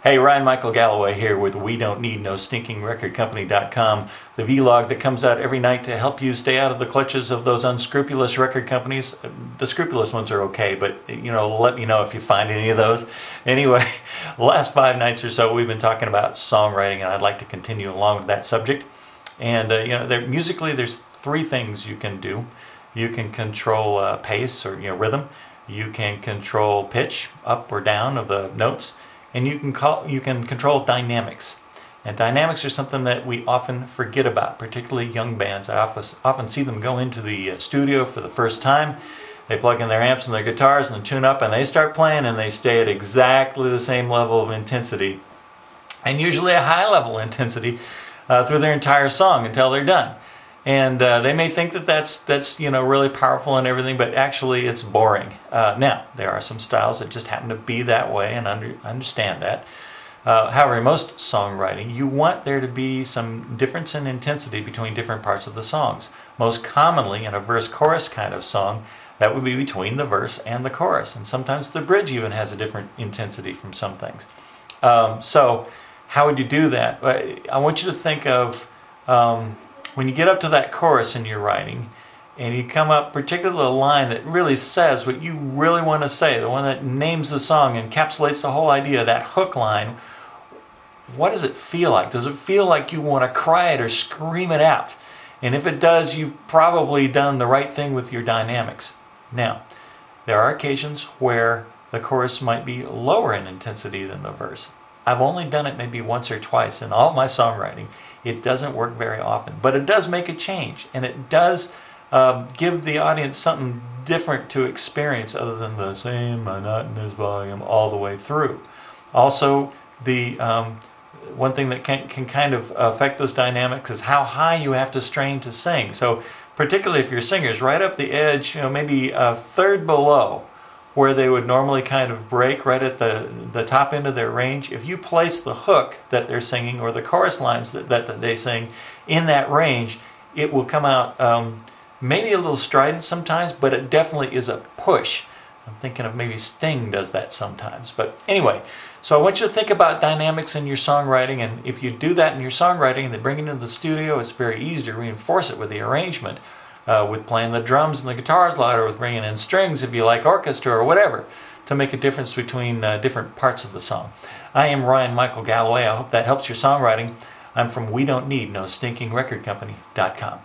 Hey, Ryan Michael Galloway here with We Don't Need No Stinking Record Company.com, the vlog that comes out every night to help you stay out of the clutches of those unscrupulous record companies. The scrupulous ones are okay, but let me know if you find any of those. Anyway, the last 5 nights or so we've been talking about songwriting, and I'd like to continue along with that subject. And musically, there's 3 things you can do. You can control pace or rhythm. You can control pitch, up or down of the notes. And you can control dynamics. And dynamics are something that we often forget about, particularly young bands. I often see them go into the studio for the first time. They plug in their amps and their guitars and tune up, and they start playing, and they stay at exactly the same level of intensity, and usually a high level intensity through their entire song until they're done. And they may think that that's really powerful and everything, but actually it's boring. Now, there are some styles that just happen to be that way, and I understand that. However, in most songwriting, you want there to be some difference in intensity between different parts of the songs. Most commonly, in a verse-chorus kind of song, that would be between the verse and the chorus. And sometimes the bridge even has a different intensity from some things. So, how would you do that? I want you to think of when you get up to that chorus in your writing, and you come up particularly a line that really says what you really want to say, the one that names the song, encapsulates the whole idea, that hook line, what does it feel like? Does it feel like you want to cry it or scream it out? And if it does, you've probably done the right thing with your dynamics. Now, there are occasions where the chorus might be lower in intensity than the verse. I've only done it maybe once or twice in all my songwriting. It doesn't work very often, but it does make a change, and it does give the audience something different to experience other than the same monotonous volume all the way through. Also, the one thing that can kind of affect those dynamics is how high you have to strain to sing. So particularly if your singer's right up the edge, maybe a third below where they would normally kind of break right at the top end of their range, if you place the hook that they're singing or the chorus lines that they sing in that range, it will come out maybe a little strident sometimes, but it definitely is a push. I'm thinking of maybe Sting does that sometimes. But anyway, so I want you to think about dynamics in your songwriting, and if you do that in your songwriting and they bring it into the studio, it's very easy to reinforce it with the arrangement. With playing the drums and the guitars louder, with bringing in strings if you like orchestra or whatever, to make a difference between different parts of the song. I am Ryan Michael Galloway. I hope that helps your songwriting. I'm from We Don't Need No Stinking Record Company.com.